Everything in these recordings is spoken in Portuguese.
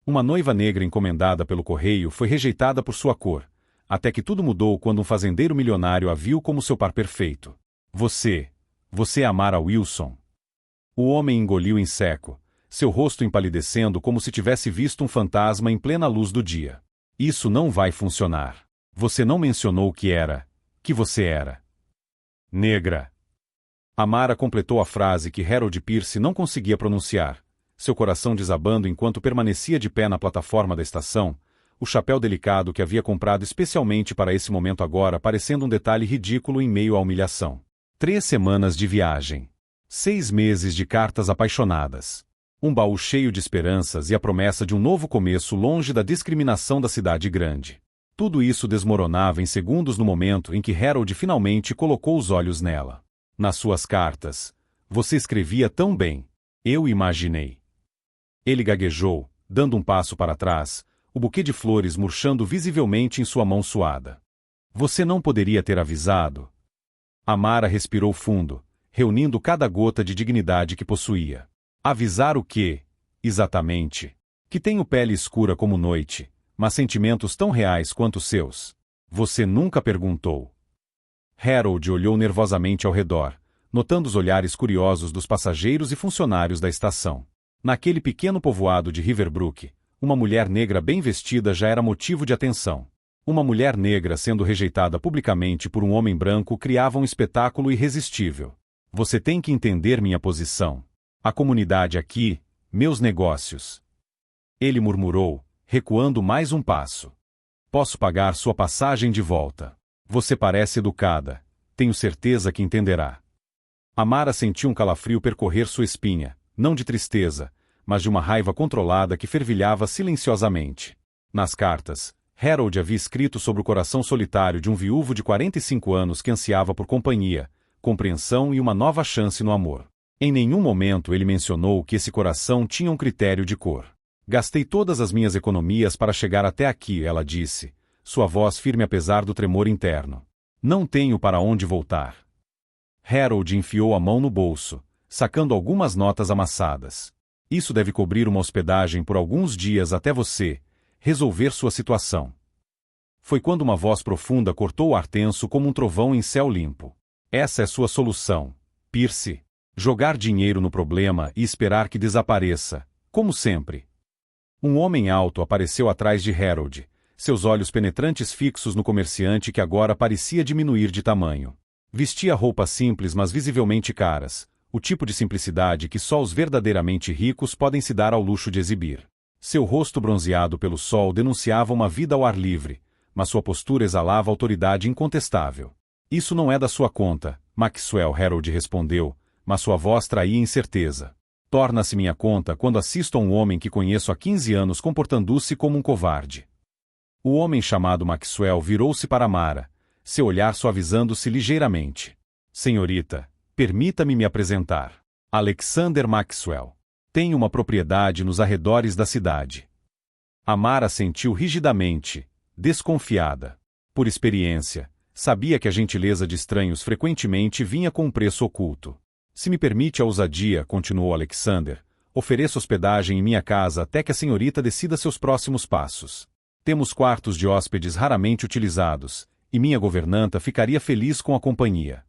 Uma noiva negra encomendada pelo correio foi rejeitada por sua cor, até que tudo mudou quando um fazendeiro milionário a viu como seu par perfeito. Você amara Wilson. O homem engoliu em seco, seu rosto empalidecendo como se tivesse visto um fantasma em plena luz do dia. Isso não vai funcionar. Você não mencionou que você era. Negra. Amara completou a frase que Harold Pierce não conseguia pronunciar, seu coração desabando enquanto permanecia de pé na plataforma da estação, o chapéu delicado que havia comprado especialmente para esse momento agora parecendo um detalhe ridículo em meio à humilhação. 3 semanas de viagem. 6 meses de cartas apaixonadas. Um baú cheio de esperanças e a promessa de um novo começo longe da discriminação da cidade grande. Tudo isso desmoronava em segundos no momento em que Harold finalmente colocou os olhos nela. Nas suas cartas. Você escrevia tão bem. Eu imaginei. Ele gaguejou, dando um passo para trás, o buquê de flores murchando visivelmente em sua mão suada. Você não poderia ter avisado? Amara respirou fundo, reunindo cada gota de dignidade que possuía. Avisar o quê? Exatamente. Que tenho pele escura como noite, mas sentimentos tão reais quanto os seus. Você nunca perguntou. Harold olhou nervosamente ao redor, notando os olhares curiosos dos passageiros e funcionários da estação. Naquele pequeno povoado de Riverbrook, uma mulher negra bem vestida já era motivo de atenção. Uma mulher negra sendo rejeitada publicamente por um homem branco criava um espetáculo irresistível. Você tem que entender minha posição. A comunidade aqui, meus negócios. Ele murmurou, recuando mais um passo. Posso pagar sua passagem de volta. Você parece educada. Tenho certeza que entenderá. Amara sentiu um calafrio percorrer sua espinha, não de tristeza, mas de uma raiva controlada que fervilhava silenciosamente. Nas cartas, Harold havia escrito sobre o coração solitário de um viúvo de 45 anos que ansiava por companhia, compreensão e uma nova chance no amor. Em nenhum momento ele mencionou que esse coração tinha um critério de cor. Gastei todas as minhas economias para chegar até aqui, ela disse, sua voz firme apesar do tremor interno. Não tenho para onde voltar. Harold enfiou a mão no bolso, sacando algumas notas amassadas. Isso deve cobrir uma hospedagem por alguns dias até você resolver sua situação. Foi quando uma voz profunda cortou o ar tenso como um trovão em céu limpo. Essa é sua solução, Pierce. Jogar dinheiro no problema e esperar que desapareça, como sempre. Um homem alto apareceu atrás de Harold, seus olhos penetrantes fixos no comerciante que agora parecia diminuir de tamanho. Vestia roupas simples mas visivelmente caras, o tipo de simplicidade que só os verdadeiramente ricos podem se dar ao luxo de exibir. Seu rosto bronzeado pelo sol denunciava uma vida ao ar livre, mas sua postura exalava autoridade incontestável. Isso não é da sua conta, Maxwell, Harold respondeu, mas sua voz traía incerteza. Torna-se minha conta quando assisto a um homem que conheço há 15 anos comportando-se como um covarde. O homem chamado Maxwell virou-se para Amara, seu olhar suavizando-se ligeiramente. Senhorita, permita-me me apresentar. Alexander Maxwell. Tenho uma propriedade nos arredores da cidade. Amara assentiu rigidamente, desconfiada. Por experiência, sabia que a gentileza de estranhos frequentemente vinha com um preço oculto. Se me permite a ousadia, continuou Alexander, ofereço hospedagem em minha casa até que a senhorita decida seus próximos passos. Temos quartos de hóspedes raramente utilizados, e minha governanta ficaria feliz com a companhia.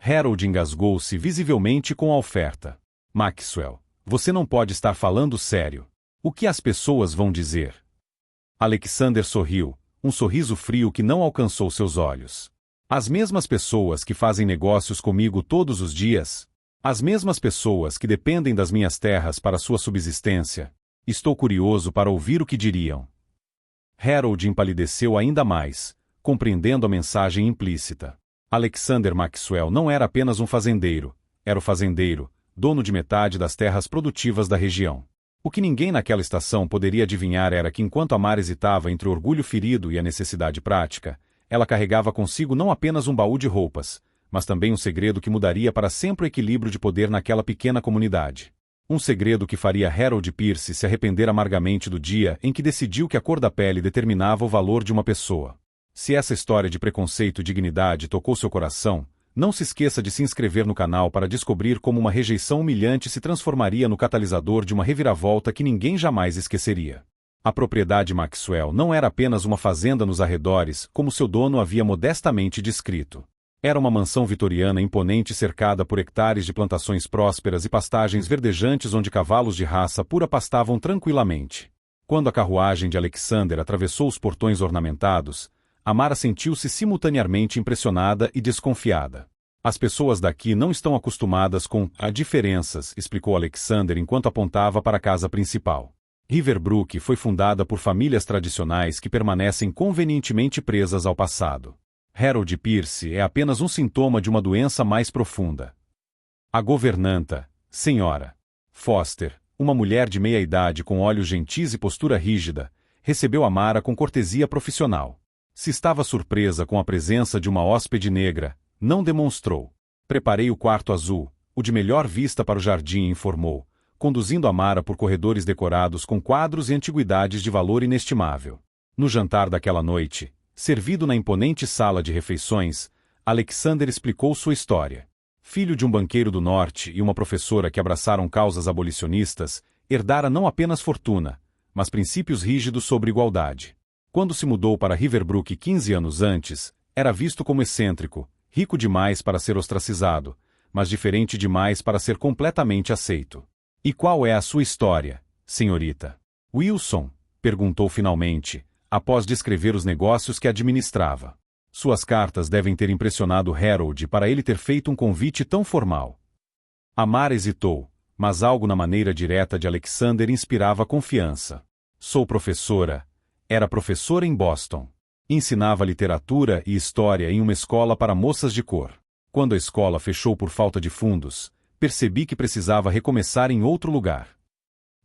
Harold engasgou-se visivelmente com a oferta. Maxwell, você não pode estar falando sério. O que as pessoas vão dizer? Alexander sorriu, um sorriso frio que não alcançou seus olhos. As mesmas pessoas que fazem negócios comigo todos os dias? As mesmas pessoas que dependem das minhas terras para sua subsistência? Estou curioso para ouvir o que diriam. Harold empalideceu ainda mais, compreendendo a mensagem implícita. Alexander Maxwell não era apenas um fazendeiro, era o fazendeiro, dono de metade das terras produtivas da região. O que ninguém naquela estação poderia adivinhar era que enquanto Amara hesitava entre o orgulho ferido e a necessidade prática, ela carregava consigo não apenas um baú de roupas, mas também um segredo que mudaria para sempre o equilíbrio de poder naquela pequena comunidade. Um segredo que faria Harold Pierce se arrepender amargamente do dia em que decidiu que a cor da pele determinava o valor de uma pessoa. Se essa história de preconceito e dignidade tocou seu coração, não se esqueça de se inscrever no canal para descobrir como uma rejeição humilhante se transformaria no catalisador de uma reviravolta que ninguém jamais esqueceria. A propriedade Maxwell não era apenas uma fazenda nos arredores, como seu dono havia modestamente descrito. Era uma mansão vitoriana imponente cercada por hectares de plantações prósperas e pastagens verdejantes onde cavalos de raça pura pastavam tranquilamente. Quando a carruagem de Alexander atravessou os portões ornamentados, Amara sentiu-se simultaneamente impressionada e desconfiada. As pessoas daqui não estão acostumadas com diferenças, explicou Alexander enquanto apontava para a casa principal. Riverbrook foi fundada por famílias tradicionais que permanecem convenientemente presas ao passado. Harold Pierce é apenas um sintoma de uma doença mais profunda. A governanta, Sra. Foster, uma mulher de meia-idade com olhos gentis e postura rígida, recebeu Amara com cortesia profissional. Se estava surpresa com a presença de uma hóspede negra, não demonstrou. Preparei o quarto azul, o de melhor vista para o jardim, informou, conduzindo Amara por corredores decorados com quadros e antiguidades de valor inestimável. No jantar daquela noite, servido na imponente sala de refeições, Alexander explicou sua história. Filho de um banqueiro do norte e uma professora que abraçaram causas abolicionistas, herdara não apenas fortuna, mas princípios rígidos sobre igualdade. Quando se mudou para Riverbrook 15 anos antes, era visto como excêntrico, rico demais para ser ostracizado, mas diferente demais para ser completamente aceito. E qual é a sua história, senhorita? Wilson, perguntou finalmente, após descrever os negócios que administrava. Suas cartas devem ter impressionado Harold para ele ter feito um convite tão formal. Amara hesitou, mas algo na maneira direta de Alexander inspirava confiança. Sou professora. Era professora em Boston. Ensinava literatura e história em uma escola para moças de cor. Quando a escola fechou por falta de fundos, percebi que precisava recomeçar em outro lugar.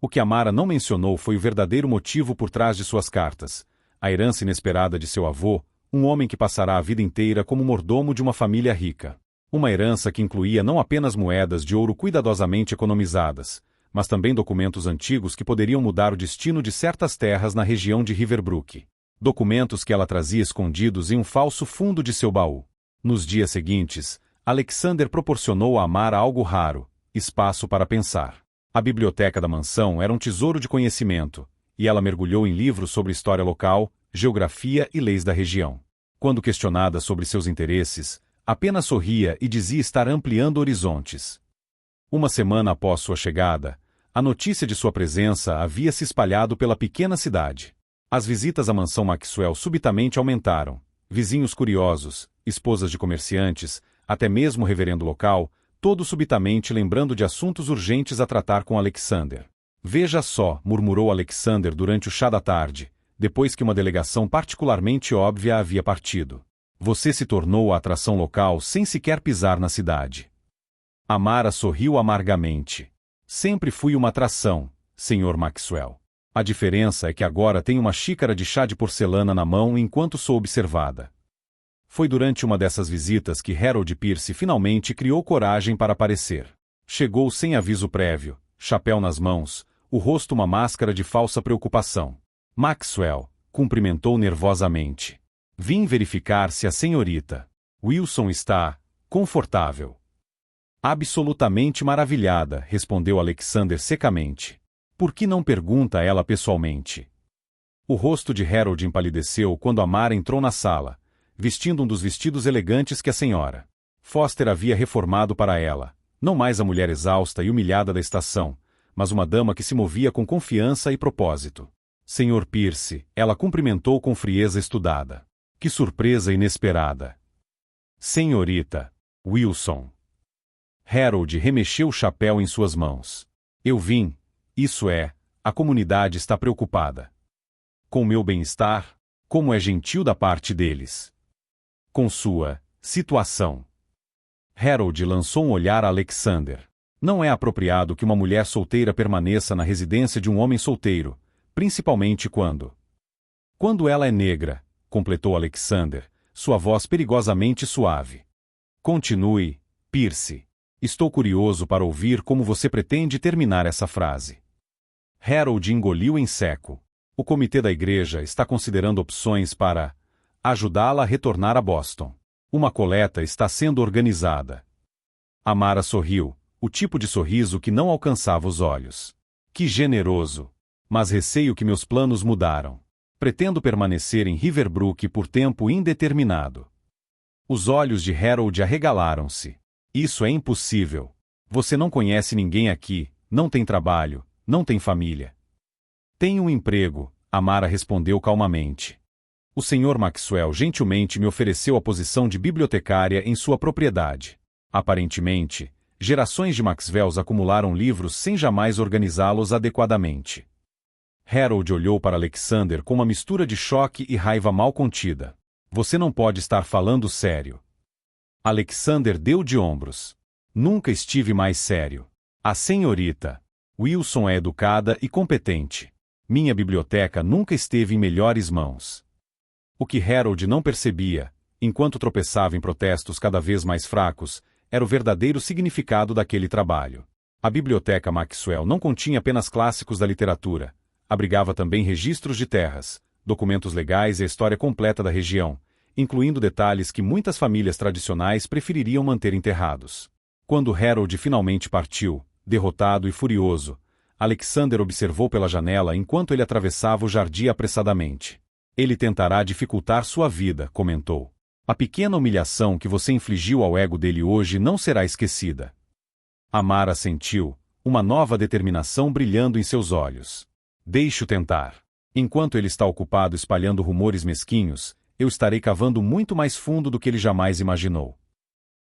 O que Amara não mencionou foi o verdadeiro motivo por trás de suas cartas, a herança inesperada de seu avô, um homem que passará a vida inteira como mordomo de uma família rica. Uma herança que incluía não apenas moedas de ouro cuidadosamente economizadas, mas também documentos antigos que poderiam mudar o destino de certas terras na região de Riverbrook. Documentos que ela trazia escondidos em um falso fundo de seu baú. Nos dias seguintes, Alexander proporcionou a Amara algo raro, espaço para pensar. A biblioteca da mansão era um tesouro de conhecimento, e ela mergulhou em livros sobre história local, geografia e leis da região. Quando questionada sobre seus interesses, apenas sorria e dizia estar ampliando horizontes. Uma semana após sua chegada, a notícia de sua presença havia se espalhado pela pequena cidade. As visitas à mansão Maxwell subitamente aumentaram. Vizinhos curiosos, esposas de comerciantes, até mesmo o reverendo local, todos subitamente lembrando de assuntos urgentes a tratar com Alexander. Veja só, murmurou Alexander durante o chá da tarde, depois que uma delegação particularmente óbvia havia partido. Você se tornou a atração local sem sequer pisar na cidade. Amara sorriu amargamente. Sempre fui uma atração, Sr. Maxwell. A diferença é que agora tenho uma xícara de chá de porcelana na mão enquanto sou observada. Foi durante uma dessas visitas que Harold Pierce finalmente criou coragem para aparecer. Chegou sem aviso prévio, chapéu nas mãos, o rosto uma máscara de falsa preocupação. Maxwell, cumprimentou nervosamente. Vim verificar se a senhorita Wilson está confortável. Absolutamente maravilhada, respondeu Alexander secamente. Por que não pergunta a ela pessoalmente? O rosto de Harold empalideceu quando Amara entrou na sala, vestindo um dos vestidos elegantes que a senhora Foster havia reformado para ela, não mais a mulher exausta e humilhada da estação, mas uma dama que se movia com confiança e propósito. Sr. Pierce, ela cumprimentou com frieza estudada. Que surpresa inesperada. Senhorita Wilson. Harold remexeu o chapéu em suas mãos. Eu vim, isso é, a comunidade está preocupada. Com meu bem-estar, como é gentil da parte deles. Com sua situação. Harold lançou um olhar a Alexander. Não é apropriado que uma mulher solteira permaneça na residência de um homem solteiro, principalmente quando ela é negra, completou Alexander, sua voz perigosamente suave. Continue, Pierce. Estou curioso para ouvir como você pretende terminar essa frase. Harold engoliu em seco. O comitê da igreja está considerando opções para ajudá-la a retornar a Boston. Uma coleta está sendo organizada. Amara sorriu, o tipo de sorriso que não alcançava os olhos. Que generoso! Mas receio que meus planos mudaram. Pretendo permanecer em Riverbrook por tempo indeterminado. Os olhos de Harold arregalaram-se. Isso é impossível. Você não conhece ninguém aqui, não tem trabalho, não tem família. Tenho um emprego, Amara respondeu calmamente. O Sr. Maxwell gentilmente me ofereceu a posição de bibliotecária em sua propriedade. Aparentemente, gerações de Maxwells acumularam livros sem jamais organizá-los adequadamente. Harold olhou para Alexander com uma mistura de choque e raiva mal contida. Você não pode estar falando sério. Alexander deu de ombros. Nunca estive mais sério. A senhorita Wilson é educada e competente. Minha biblioteca nunca esteve em melhores mãos. O que Harold não percebia, enquanto tropeçava em protestos cada vez mais fracos, era o verdadeiro significado daquele trabalho. A biblioteca Maxwell não continha apenas clássicos da literatura, abrigava também registros de terras, documentos legais e a história completa da região, incluindo detalhes que muitas famílias tradicionais prefeririam manter enterrados. Quando Harold finalmente partiu, derrotado e furioso, Alexander observou pela janela enquanto ele atravessava o jardim apressadamente. Ele tentará dificultar sua vida, comentou. A pequena humilhação que você infligiu ao ego dele hoje não será esquecida. Amara sentiu, uma nova determinação brilhando em seus olhos. Deixe-o tentar. Enquanto ele está ocupado espalhando rumores mesquinhos, eu estarei cavando muito mais fundo do que ele jamais imaginou.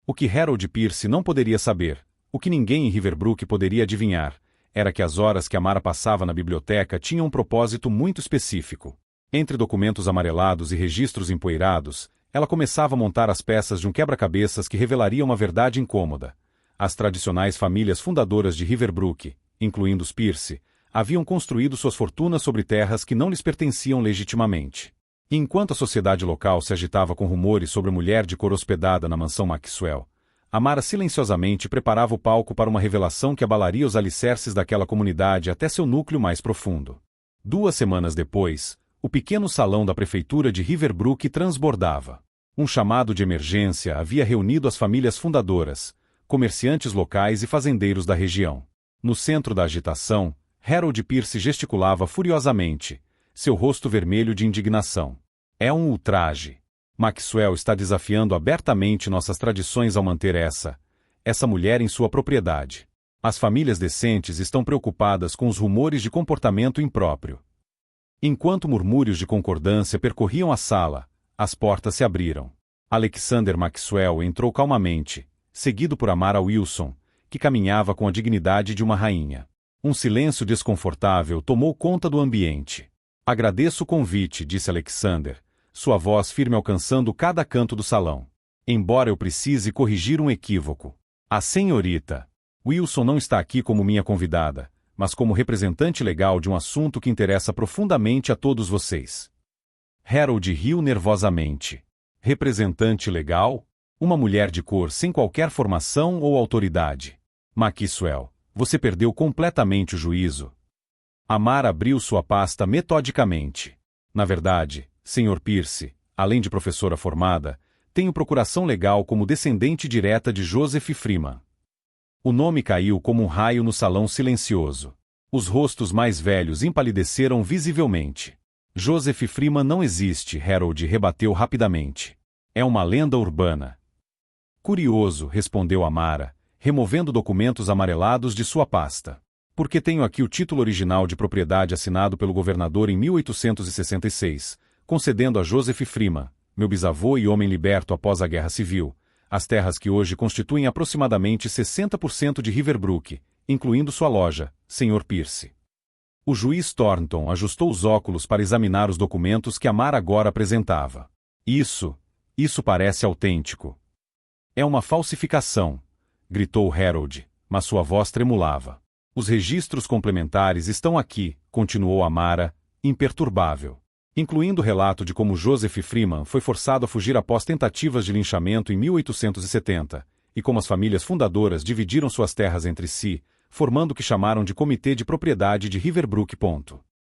O que Harold Pierce não poderia saber, o que ninguém em Riverbrook poderia adivinhar, era que as horas que Amara passava na biblioteca tinham um propósito muito específico. Entre documentos amarelados e registros empoeirados, ela começava a montar as peças de um quebra-cabeças que revelaria uma verdade incômoda. As tradicionais famílias fundadoras de Riverbrook, incluindo os Pierce, haviam construído suas fortunas sobre terras que não lhes pertenciam legitimamente. E enquanto a sociedade local se agitava com rumores sobre a mulher de cor hospedada na mansão Maxwell, Amara silenciosamente preparava o palco para uma revelação que abalaria os alicerces daquela comunidade até seu núcleo mais profundo. 2 semanas depois, o pequeno salão da prefeitura de Riverbrook transbordava. Um chamado de emergência havia reunido as famílias fundadoras, comerciantes locais e fazendeiros da região. No centro da agitação, Harold Pierce gesticulava furiosamente, seu rosto vermelho de indignação. É um ultraje. Maxwell está desafiando abertamente nossas tradições ao manter essa mulher em sua propriedade. As famílias decentes estão preocupadas com os rumores de comportamento impróprio. Enquanto murmúrios de concordância percorriam a sala, as portas se abriram. Alexander Maxwell entrou calmamente, seguido por Amara Wilson, que caminhava com a dignidade de uma rainha. Um silêncio desconfortável tomou conta do ambiente. Agradeço o convite, disse Alexander, sua voz firme alcançando cada canto do salão. Embora eu precise corrigir um equívoco. A senhorita Wilson não está aqui como minha convidada, mas como representante legal de um assunto que interessa profundamente a todos vocês. Harold riu nervosamente. Representante legal? Uma mulher de cor sem qualquer formação ou autoridade. Maxwell, você perdeu completamente o juízo. Amara abriu sua pasta metodicamente. Na verdade, Sr. Pierce, além de professora formada, tenho procuração legal como descendente direta de Joseph Freeman. O nome caiu como um raio no salão silencioso. Os rostos mais velhos empalideceram visivelmente. Joseph Freeman não existe, Harold rebateu rapidamente. É uma lenda urbana. Curioso, respondeu Amara, removendo documentos amarelados de sua pasta. Porque tenho aqui o título original de propriedade assinado pelo governador em 1866, concedendo a Joseph Freeman, meu bisavô e homem liberto após a Guerra Civil, as terras que hoje constituem aproximadamente 60% de Riverbrook, incluindo sua loja, Sr. Pierce. O juiz Thornton ajustou os óculos para examinar os documentos que Amara agora apresentava. Isso parece autêntico. É uma falsificação, gritou Harold, mas sua voz tremulava. Os registros complementares estão aqui, continuou Amara, imperturbável. Incluindo o relato de como Joseph Freeman foi forçado a fugir após tentativas de linchamento em 1870, e como as famílias fundadoras dividiram suas terras entre si, formando o que chamaram de Comitê de Propriedade de Riverbrook.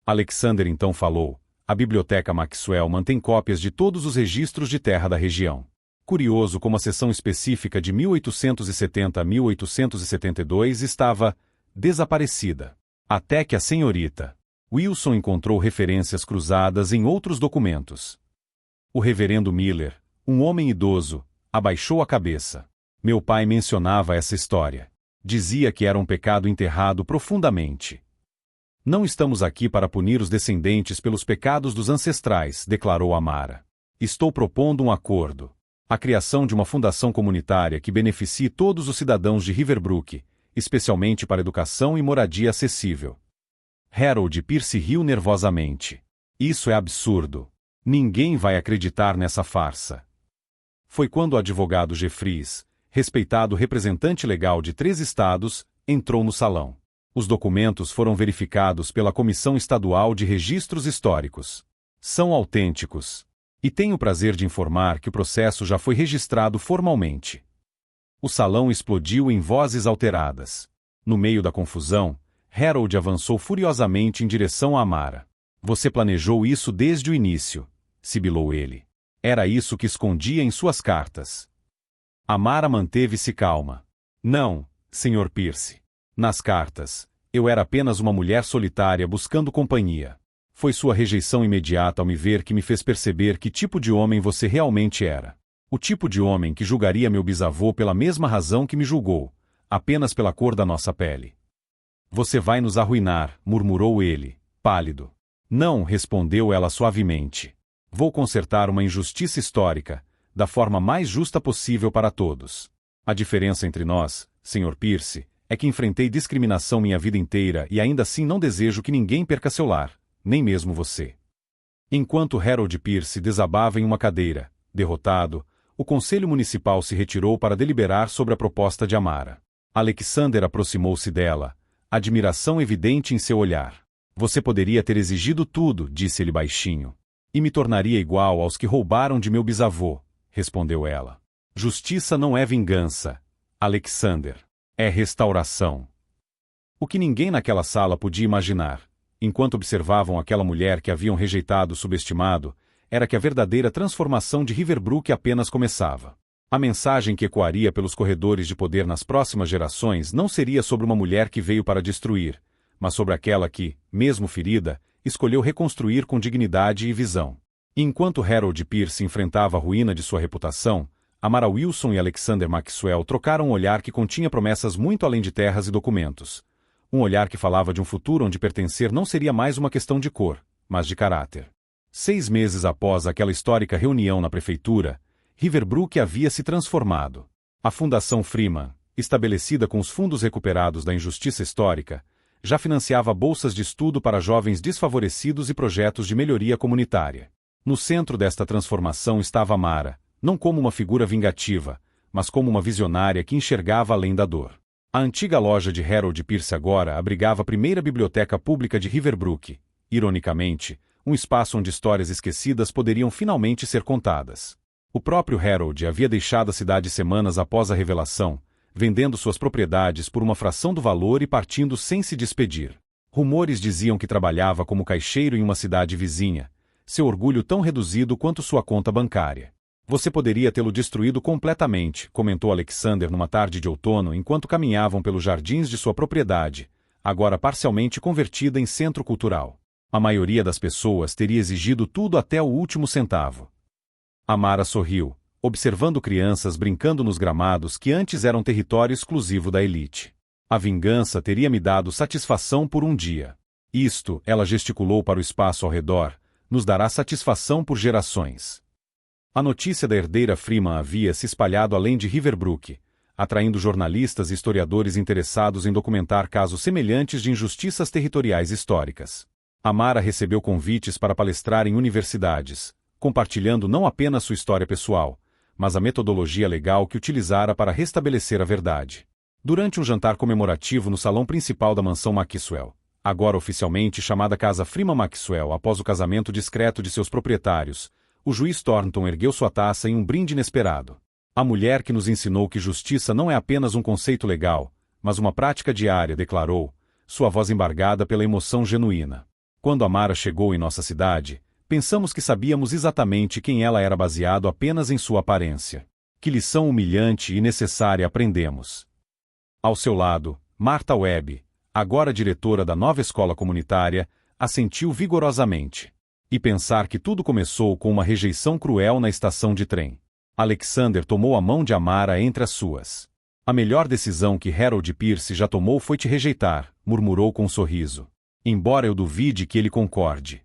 Alexander então falou, a Biblioteca Maxwell mantém cópias de todos os registros de terra da região. Curioso como a seção específica de 1870 a 1872 estava desaparecida. Até que a senhorita Wilson encontrou referências cruzadas em outros documentos. O reverendo Miller, um homem idoso, abaixou a cabeça. Meu pai mencionava essa história. Dizia que era um pecado enterrado profundamente. Não estamos aqui para punir os descendentes pelos pecados dos ancestrais, declarou Amara. Estou propondo um acordo. A criação de uma fundação comunitária que beneficie todos os cidadãos de Riverbrook, especialmente para educação e moradia acessível. Harold Pierce riu nervosamente. Isso é absurdo. Ninguém vai acreditar nessa farsa. Foi quando o advogado Jeffries, respeitado representante legal de 3 estados, entrou no salão. Os documentos foram verificados pela Comissão Estadual de Registros Históricos. São autênticos. E tenho o prazer de informar que o processo já foi registrado formalmente. O salão explodiu em vozes alteradas. No meio da confusão, Harold avançou furiosamente em direção a Amara. Você planejou isso desde o início, sibilou ele. Era isso que escondia em suas cartas. Amara manteve-se calma. Não, Sr. Pierce. Nas cartas, eu era apenas uma mulher solitária buscando companhia. Foi sua rejeição imediata ao me ver que me fez perceber que tipo de homem você realmente era. O tipo de homem que julgaria meu bisavô pela mesma razão que me julgou, apenas pela cor da nossa pele. Você vai nos arruinar, murmurou ele, pálido. Não, respondeu ela suavemente. Vou consertar uma injustiça histórica, da forma mais justa possível para todos. A diferença entre nós, Sr. Pierce, é que enfrentei discriminação minha vida inteira e ainda assim não desejo que ninguém perca seu lar, nem mesmo você. Enquanto Harold Pierce desabava em uma cadeira, derrotado, o Conselho Municipal se retirou para deliberar sobre a proposta de Amara. Alexander aproximou-se dela, admiração evidente em seu olhar. Você poderia ter exigido tudo, disse ele baixinho. E me tornaria igual aos que roubaram de meu bisavô, respondeu ela. Justiça não é vingança, Alexander. É restauração. O que ninguém naquela sala podia imaginar, enquanto observavam aquela mulher que haviam rejeitado subestimado, era que a verdadeira transformação de Riverbrook apenas começava. A mensagem que ecoaria pelos corredores de poder nas próximas gerações não seria sobre uma mulher que veio para destruir, mas sobre aquela que, mesmo ferida, escolheu reconstruir com dignidade e visão. E enquanto Harold Pierce enfrentava a ruína de sua reputação, Amara Wilson e Alexander Maxwell trocaram um olhar que continha promessas muito além de terras e documentos. Um olhar que falava de um futuro onde pertencer não seria mais uma questão de cor, mas de caráter. 6 meses após aquela histórica reunião na prefeitura, Riverbrook havia se transformado. A Fundação Freeman, estabelecida com os fundos recuperados da injustiça histórica, já financiava bolsas de estudo para jovens desfavorecidos e projetos de melhoria comunitária. No centro desta transformação estava Amara, não como uma figura vingativa, mas como uma visionária que enxergava além da dor. A antiga loja de Harold Pierce agora abrigava a primeira biblioteca pública de Riverbrook, ironicamente, um espaço onde histórias esquecidas poderiam finalmente ser contadas. O próprio Harold havia deixado a cidade semanas após a revelação, vendendo suas propriedades por uma fração do valor e partindo sem se despedir. Rumores diziam que trabalhava como caixeiro em uma cidade vizinha, seu orgulho tão reduzido quanto sua conta bancária. Você poderia tê-lo destruído completamente, comentou Alexander numa tarde de outono enquanto caminhavam pelos jardins de sua propriedade, agora parcialmente convertida em centro cultural. A maioria das pessoas teria exigido tudo até o último centavo. Amara sorriu, observando crianças brincando nos gramados que antes eram território exclusivo da elite. A vingança teria me dado satisfação por um dia. Isto, ela gesticulou para o espaço ao redor, nos dará satisfação por gerações. A notícia da herdeira Freeman havia se espalhado além de Riverbrook, atraindo jornalistas e historiadores interessados em documentar casos semelhantes de injustiças territoriais históricas. Amara recebeu convites para palestrar em universidades, compartilhando não apenas sua história pessoal, mas a metodologia legal que utilizara para restabelecer a verdade. Durante um jantar comemorativo no salão principal da mansão Maxwell, agora oficialmente chamada Casa Freeman Maxwell após o casamento discreto de seus proprietários, o juiz Thornton ergueu sua taça em um brinde inesperado. A mulher que nos ensinou que justiça não é apenas um conceito legal, mas uma prática diária, declarou, sua voz embargada pela emoção genuína. Quando Amara chegou em nossa cidade, pensamos que sabíamos exatamente quem ela era baseado apenas em sua aparência. Que lição humilhante e necessária aprendemos. Ao seu lado, Martha Webb, agora diretora da nova escola comunitária, assentiu vigorosamente. E pensar que tudo começou com uma rejeição cruel na estação de trem. Alexander tomou a mão de Amara entre as suas. A melhor decisão que Harold Pierce já tomou foi te rejeitar, murmurou com um sorriso. Embora eu duvide que ele concorde.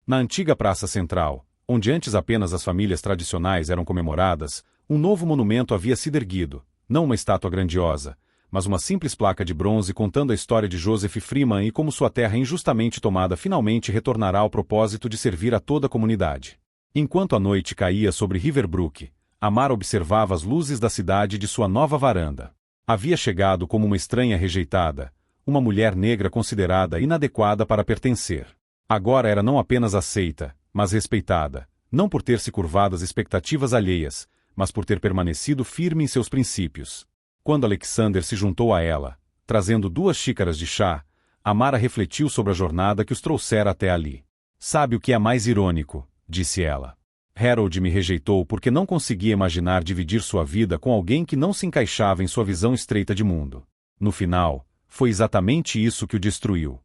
Na antiga Praça Central, onde antes apenas as famílias tradicionais eram comemoradas, um novo monumento havia sido erguido, não uma estátua grandiosa, mas uma simples placa de bronze contando a história de Joseph Freeman e como sua terra injustamente tomada finalmente retornará ao propósito de servir a toda a comunidade. Enquanto a noite caía sobre Riverbrook, Amara observava as luzes da cidade de sua nova varanda. Havia chegado como uma estranha rejeitada, uma mulher negra considerada inadequada para pertencer. Agora era não apenas aceita, mas respeitada, não por ter se curvado às expectativas alheias, mas por ter permanecido firme em seus princípios. Quando Alexander se juntou a ela, trazendo 2 xícaras de chá, Amara refletiu sobre a jornada que os trouxera até ali. Sabe o que é mais irônico? Disse ela. Harold me rejeitou porque não conseguia imaginar dividir sua vida com alguém que não se encaixava em sua visão estreita de mundo. No final, foi exatamente isso que o destruiu.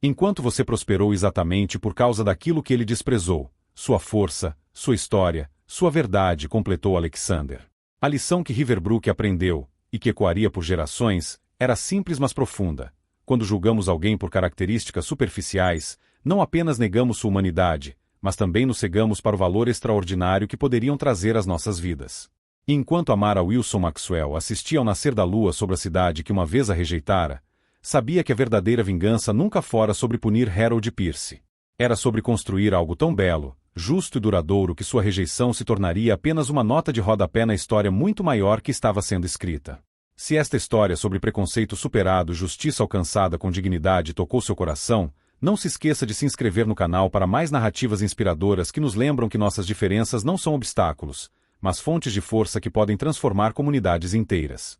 Enquanto você prosperou exatamente por causa daquilo que ele desprezou, sua força, sua história, sua verdade, completou Alexander. A lição que Riverbrook aprendeu, e que ecoaria por gerações, era simples mas profunda. Quando julgamos alguém por características superficiais, não apenas negamos sua humanidade, mas também nos cegamos para o valor extraordinário que poderiam trazer às nossas vidas. E enquanto Amara Wilson Maxwell assistia ao nascer da lua sobre a cidade que uma vez a rejeitara, sabia que a verdadeira vingança nunca fora sobre punir Harold Pierce. Era sobre construir algo tão belo, justo e duradouro que sua rejeição se tornaria apenas uma nota de rodapé na história muito maior que estava sendo escrita. Se esta história sobre preconceito superado e justiça alcançada com dignidade tocou seu coração, não se esqueça de se inscrever no canal para mais narrativas inspiradoras que nos lembram que nossas diferenças não são obstáculos, mas fontes de força que podem transformar comunidades inteiras.